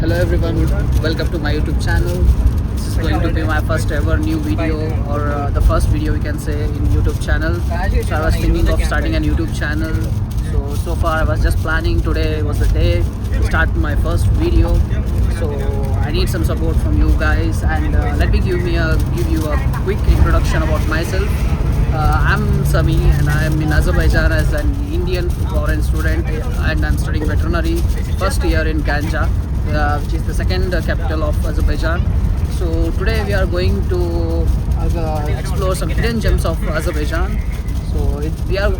Hello everyone, welcome to my YouTube channel. This is going to be my first ever new video or the first video we can say in YouTube channel. So I was thinking of starting a YouTube channel. So far I was just planning. Today was the day to start my first video. So I need some support from you guys and let me give you a quick introduction about myself. I'm Sami and I'm in Azerbaijan as an Indian foreign student and I'm studying veterinary first year in Ganja, which is the second capital of Azerbaijan. So today we are going to explore some hidden gems of Azerbaijan. So we are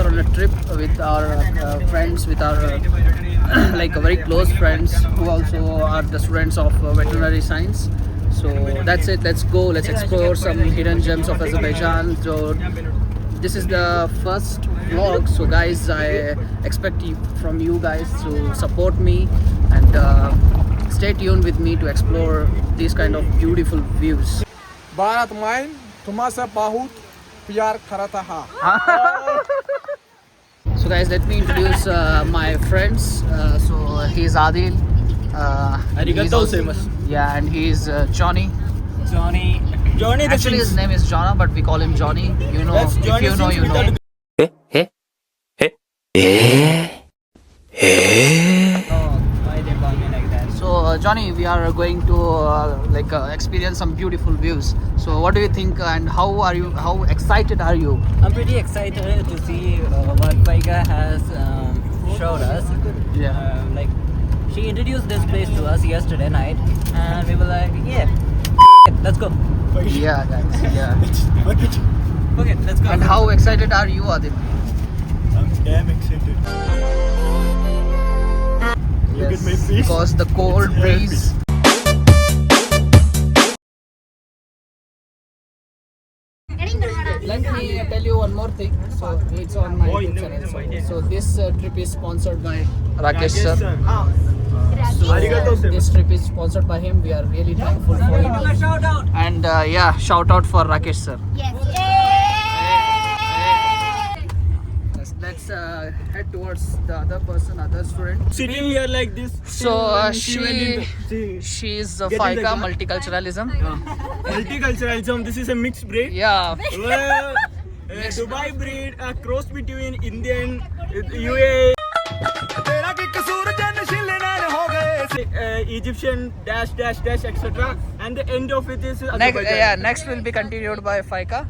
on a trip with our friends, with our like very close friends who also are the students of veterinary science. So that's it, let's go, let's explore some hidden gems of Azerbaijan. So this is the first vlog, so guys I expect from you guys to support me and stay tuned with me to explore these kind of beautiful views. Bharat mine, Tumasa Bahut, Pyar Karataha. So guys, let me introduce my friends. So he's Adil. Yeah, and he's Johnny. Johnny. Actually, his name is Jonna, but we call him Johnny. You know, That's if Johnny you know, you since know. Why they call me like that? So Johnny, we are going to experience some beautiful views. So what do you think and how excited are you? I'm pretty excited to see what Paika has showed us. Yeah. She introduced this place to us yesterday night, and we were like, yeah, let's go. Yeah, guys. Yeah. Okay, let's go. And how excited are you, Adil? I'm damn excited. Look at my face. Because the cold breeze. Let me tell you one more thing. So it's on my YouTube channel. So this trip is sponsored by Rakesh sir. So this trip is sponsored by him. We are really thankful for it. Shout out. And yeah, shout out for Rakesh sir. Yes. Let's head towards the other student. Sitting here like this. So she she's Get in the Faika car. multiculturalism. multiculturalism. This is a mixed breed. Yeah. Well, Dubai breed, a cross between Indian, UAE. Egyptian dash etc. And the end of it is Azerbaijan. Next will be continued by Faika.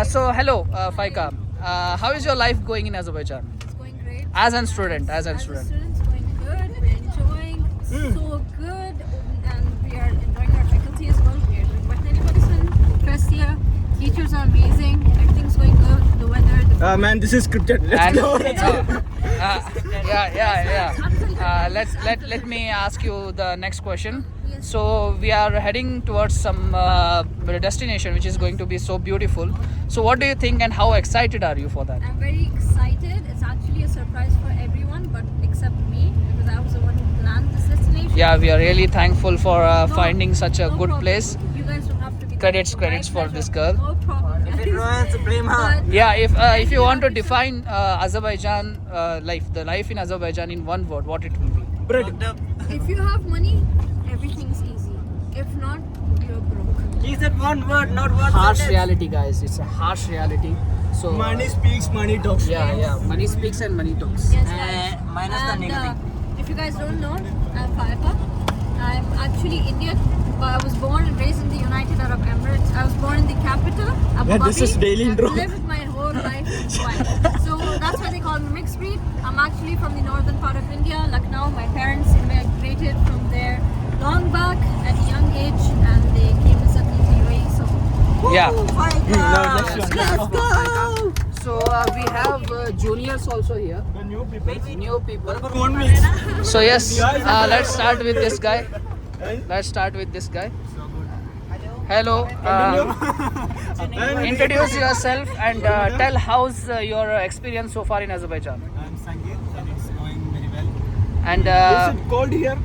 So hello, Faika. How is your life going in Azerbaijan? It's going great. As a student. As a student, it's going good. We're enjoying so good, and we are enjoying our faculty as well. We are doing veterinary medicine first year. Teachers are amazing. Everything's going good. The weather. Man, this is scripted. Let's And, go. Let me ask you the next question. So we are heading towards some destination which is going to be so beautiful. So what do you think and how excited are you for that? I'm very excited. It's actually a surprise for everyone, but except me, because I was the one who planned this destination. Yeah, we are really thankful for finding such a No good problem. place. You guys don't have to be Credits thankful. for My this pleasure. girl. No problem. If it ruins, blame her. But Yeah, if you want to happy to- define Azerbaijan the life in Azerbaijan in one word, what it will be? Bread. If you have money, everything's easy. If not, you're broke. He said one word, not one Harsh sentence. reality, guys. It's a harsh reality. So Money speaks, money talks. yeah. Money speaks and money talks. Yes, guys. Minus the And, negative. if you guys don't know, I'm Faika. I'm actually Indian, but I was born and raised in the United Arab Emirates. I was born in the capital, Abu Yeah, Dhabi. this is daily I've intro. lived my whole life in Dubai. So that's why they call me mixed breed. I'm actually from the northern part of India, Lucknow. My parents immigrated from there long back at a young age, and they came and settled in the UAE. So Yeah. Let's go. So we have juniors also here. The new people. New people. One mix. So yes, let's start with this guy. Hello. Introduce yourself and tell how's your experience so far in Azerbaijan. I'm Sangeet and it's going very well. And Is it cold here?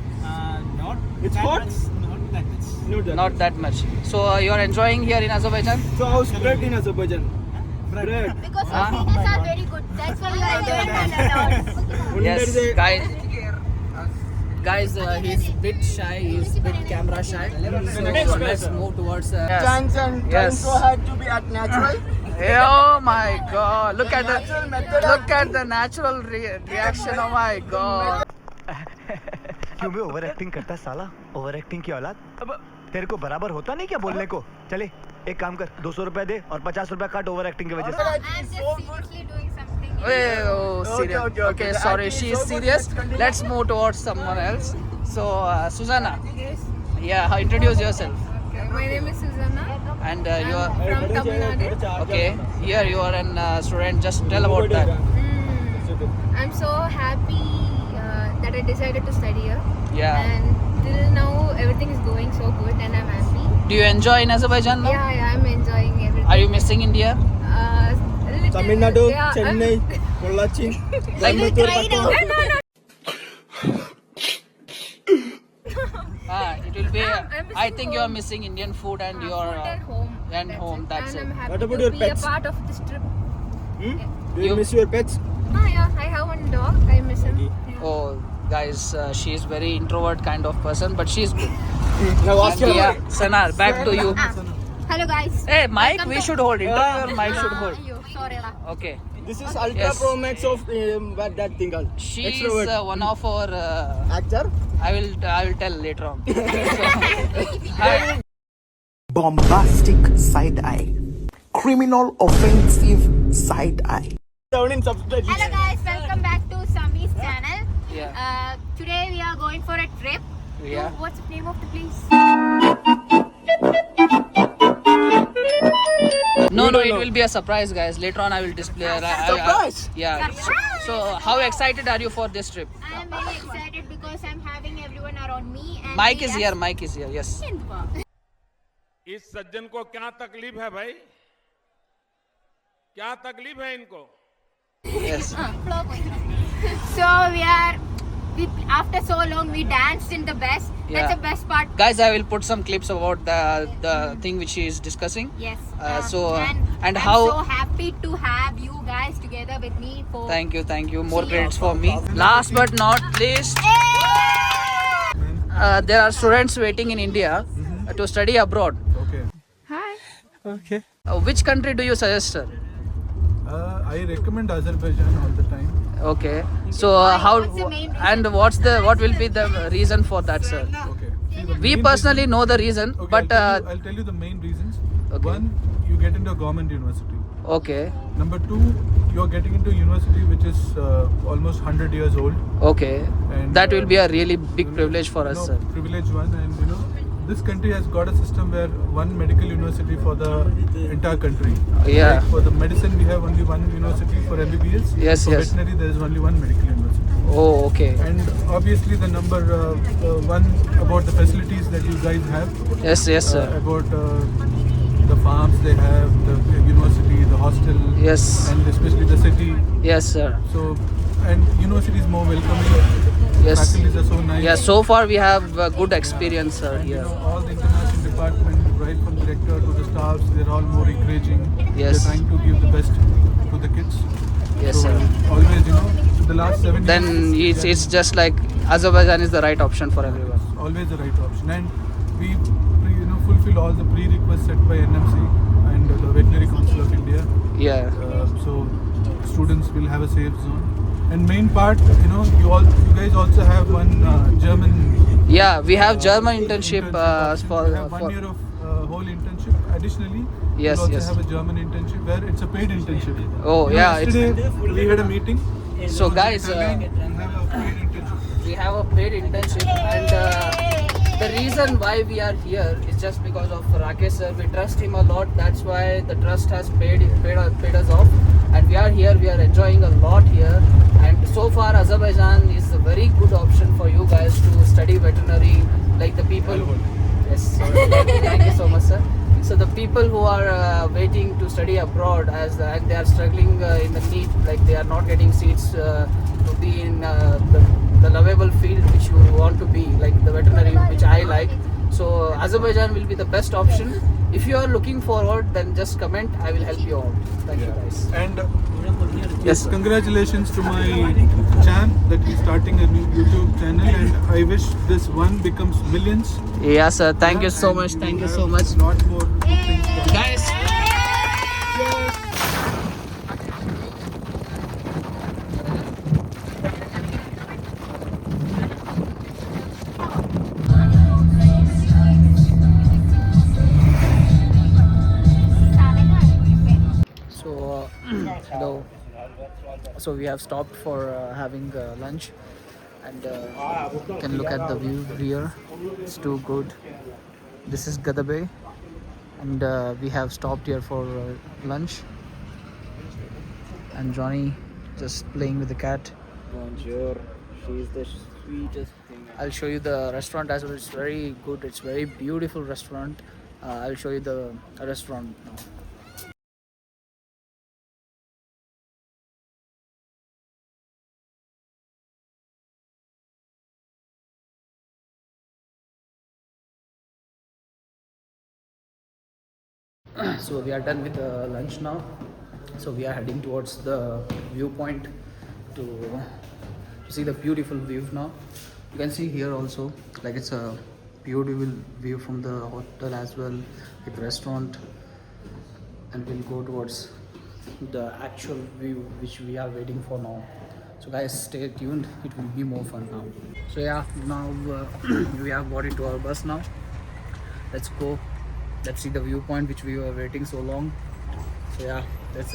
Not It's that hot? much, not that much. not that much. So you're enjoying here in Azerbaijan? So how's bread in Azerbaijan? Bread. because Huh? Filipinos are very good. That's why you are enjoying a lot. Yes, guys. guys, he's bit shy. He's bit camera shy. So let's move towards. Johnson, Yes. so hard to be at natural. Oh my God! Look at the natural reaction. Oh my God! क्यों मैं over acting करता साला? Over acting की औलाद? अब तेरे को बराबर होता नहीं क्या बोलने को? चले एक काम कर, 200 रुपए दे और 50 रुपए काट ओवर एक्टिंग की वजह से। I'm just seriously doing something. Oh, serious. Okay, sorry. She is serious. Let's move towards someone else. So, Susanna. Yes. Yeah, introduce yourself. My name is Susanna. And you are From Tamil Nadu. okay. Here you are a student. Just tell about that. I'm so happy that I decided to study here. Yeah. And till now, everything is going so good, and I'm happy. Do you enjoy in Azerbaijan now? Yeah, I'm enjoying everything. Are you missing India? A little- Tamil Nadu, yeah, Chennai, Pollachi, Like, No. it will be. I'm missing I think you are home. missing Indian food and your Food and home. and home. That's and it. I'm happy What about to your be pets? a part of this trip. Do you You- miss your pets? Yeah, I have one dog. I miss him. Yeah. Oh, guys, she is very introvert kind of person, but she's good. Now ask And your yeah, Sanar, back to you. Hello guys. Hey, Mike, Welcome we to- should hold. Interviewer, Mike should hold. You, sorry lah. Okay. This is Ultra Yes. Pro Max of what that thing called? She is Extrovert. one of our. Actor? I will tell later on. Hi. Bombastic side eye, criminal offensive side eye. Down in subscribe. Hello guys, welcome back to Sami's channel. Yeah. Today we are going for a trip. Yeah. To, what's the name of the place? No, it will be a surprise, guys. Later on, I will display. Surprise? Yeah. So, how excited are you for this trip? I'm very excited because I'm having everyone around me. And Mike we is are- here. Mike is here. Yes. इस सज्जन को क्या तकलीफ है भाई? क्या तकलीफ है इनको? Yes. So after so long we danced in the best. Yeah. That's the best part. Guys, I will put some clips about the thing which she is discussing. Yes. And I'm how- so happy to have you guys together with me for. Thank you. More credits for me. Last but not least, there are students waiting in India to study abroad. Hi. Okay. Which country do you suggest, sir? I recommend Azerbaijan all the time. Okay. So Why? how What's the main reason? and what will be the reason for that, sir? Okay. See, the We main personally reason- know the reason, Okay, but I'll tell you the main reasons. Okay. One, you get into a government university. okay, Number two, you're getting into a university which is almost 100 years old. okay. And, That will be a really big privilege for us, sir. Privileged one, and this country has got a system where one medical university for the entire country. Yeah. Like for the medicine, we have only one university for MBBS. Yes, For yes. veterinary, there is only one medical university. Oh, okay. And obviously, the number one about the facilities that you guys have. Yes, sir. About the farms they have, the university, the hostel. Yes. And especially the city. Yes, sir. So, and university is more welcoming. Yes. Faculties are so nice. Yeah, so far we have good experience, sir, And, here. all the international department, right from director to the staffs, they're all more encouraging. Yes. They're trying to give the best to the kids. Yes, So, sir. always, the last 7 Then years, it's just like Azerbaijan is the right option for everyone. always the right option. And we, fulfill all the pre-requests set by NMC and the Veterinary Council of India. Yeah. So students will have a safe zone. And main part, you guys also have one German. Yeah, we have German internship for. We have 1 year of whole internship. Additionally, Yes, we also yes. have a German internship where it's a paid internship. Oh, yeah, it's- Yesterday we had a meeting. So guys, we have a paid internship. we have a paid internship, and the reason why we are here is just because of Rakesh sir. We trust him a lot. That's why the trust has paid us off, and we are here. We are enjoying a lot here, and so far Azerbaijan is a very good option for you guys to study veterinary. Like the people. Yes. Thank you so much, sir. So the people who are waiting to study abroad and they are struggling in the need, like they are not getting seats to be in the lovable field which you want to be, like the veterinary, which I like. So Azerbaijan will be the best option if you are looking forward, then just comment. I will help you out. Thank you guys. And Yes, sir. congratulations to my champ that he's starting a new YouTube channel, and I wish this one becomes millions. Yes, sir. Thank you so And much. you Thank you have so much. Lot more good things coming. Guys. So, hello. So we have stopped for having lunch, and you can look at the view here. It's too good. This is Gada Bay, and we have stopped here for lunch. And Johnny just playing with the cat. Bonjour. She's the sweetest thing. I'll show you the restaurant as well. It's very good. It's very beautiful restaurant. I'll show you the restaurant now. So we are done with the lunch now. So we are heading towards the viewpoint to see the beautiful view now. You can see here also, like it's a beautiful view from the hotel as well, with restaurant, and we'll go towards the actual view which we are waiting for now. So guys, stay tuned, it will be more fun now. So yeah, now we have got into our bus now. Let's go. Let's see the viewpoint which we were waiting so long. So yeah,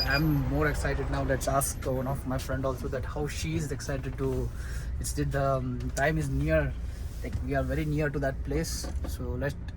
I'm more excited now. Let's ask one of my friend also that how she is excited to. It's the time is near, like we are very near to that place. So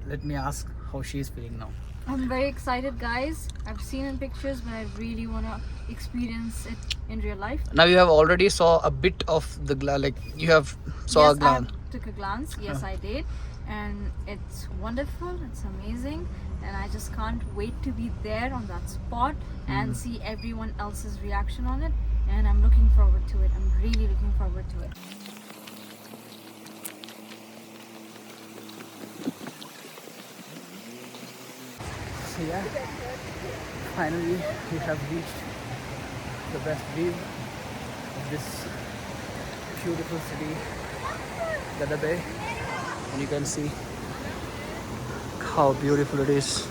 let me ask how she is feeling now. I'm very excited, guys. I've seen in pictures, but I really want to experience it in real life. Now you have already saw a bit of the like you have saw a Yes, glance. I took a glance. Yes, I did. And it's wonderful. It's amazing. And I just can't wait to be there on that spot and see everyone else's reaction on it. And I'm looking forward to it. I'm really looking forward to it. So yeah, finally we have reached the best view of this beautiful city, Gada Bay, and you can see how beautiful it is.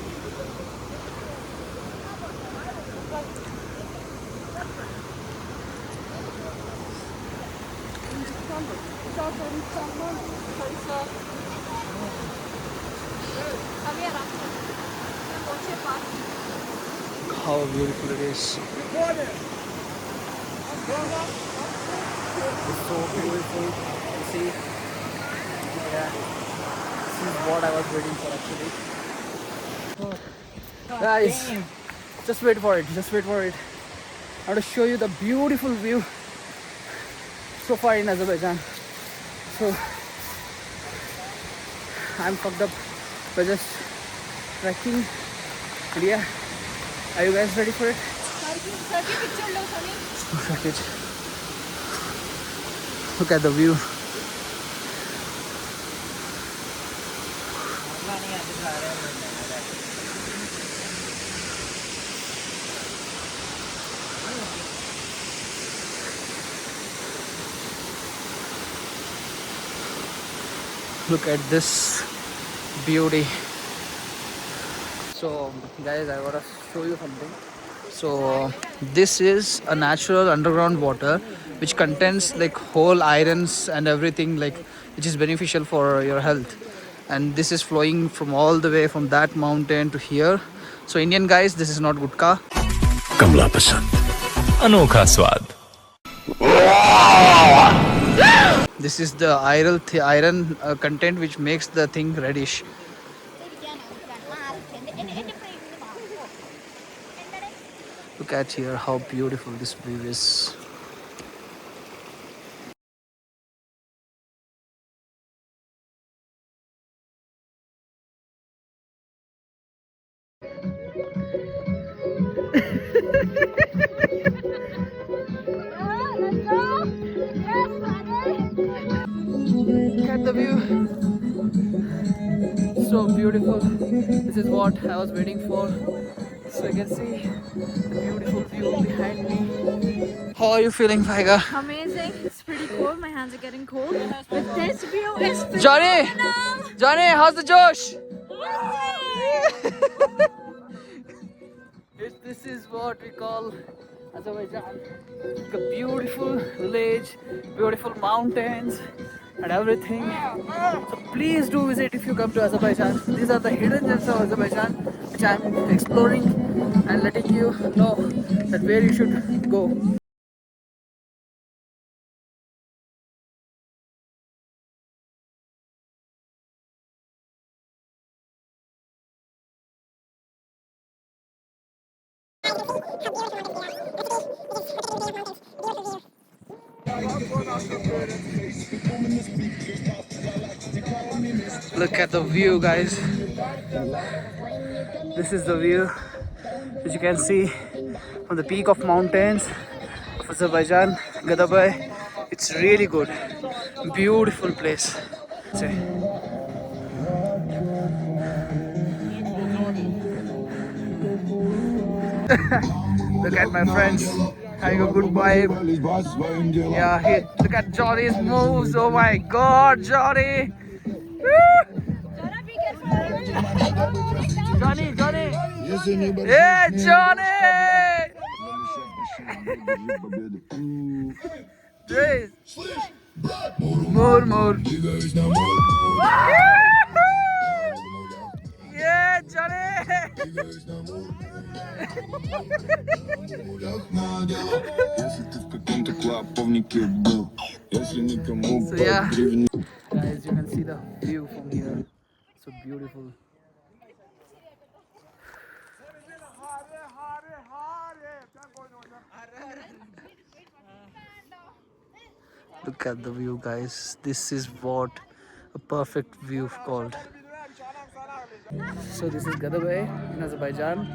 How beautiful it is. It's so beautiful. You see? Yeah. This is what I was waiting for actually. Guys, just wait for it. Just wait for it. I want to show you the beautiful view so far in Azerbaijan. So I'm fucked up by just trekking. And yeah, are you guys ready for it? Look at it. Look at the view. Look at this beauty. So guys, I want to show you something. So this is a natural underground water which contains like whole irons and everything, like which is beneficial for your health. And this is flowing from all the way from that mountain to here. So Indian guys, this is not gutka. कमला पसंद अनोखा स्वाद. This is the iron content which makes the thing reddish. Look at here how beautiful this view is. Look at the view. so beautiful. This is what I was waiting for. So you can see the beautiful view behind me. How are you feeling, Vaiga? Amazing. It's pretty cold. My hands are getting cold. But this view is Johnny! phenomenal. Johnny, how's the Josh? This is what we call Azerbaijan. The beautiful village, beautiful mountains and everything. So please do visit if you come to Azerbaijan. These are the hidden gems of Azerbaijan which I am exploring and letting you know that where you should go. Look at the view, guys. This is the view as you can see from the peak of mountains of Azerbaijan, Gadabay. It's really good, beautiful place. See. Look at my friends having a good vibe. Yeah, look at Johnny's moves. Oh my God, Johnny! Johnny, Johnny! Yeah, Johnny! Please. More. Yeah, Johnny! So yeah, guys, you can see the view from here. So beautiful. Look at the view, guys. This is what a perfect view called. So this is Gadabay in Azerbaijan,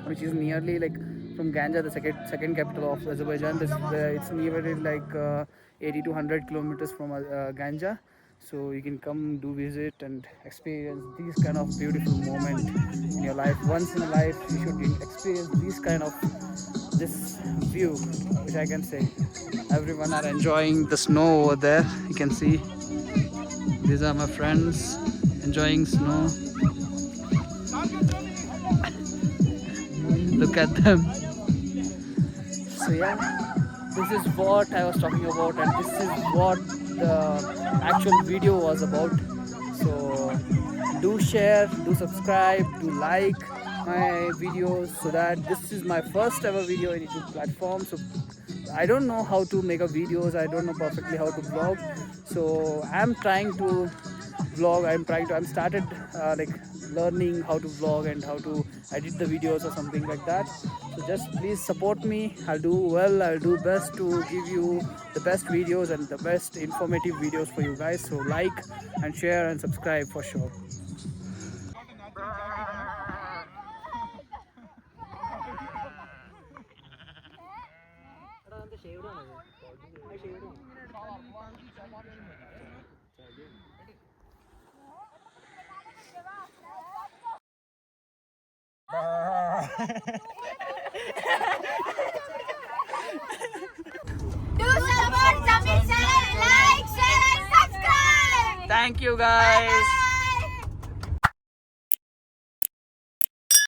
which is nearly like from Ganja, the second capital of Azerbaijan. It's nearly like 80 to 100 kilometers from Ganja. So you can come, do visit and experience these kind of beautiful moment in your life. Once in a life, you should experience this view, which I can say. Everyone are enjoying the snow over there. You can see these are my friends enjoying snow. Look at them. So yeah, this is what I was talking about, and this is what the actual video was about. So do share, do subscribe, do like my videos, so that this is my first ever video in YouTube platform. So I don't know how to make a videos, I don't know perfectly how to vlog, so I'm trying to vlog. I'm started like learning how to vlog and how to edit the videos or something like that. So just please support me. I'll do best to give you the best videos and the best informative videos for you guys. So like and share and subscribe for sure. Do support Tamil channel, like, share and subscribe. Thank you guys.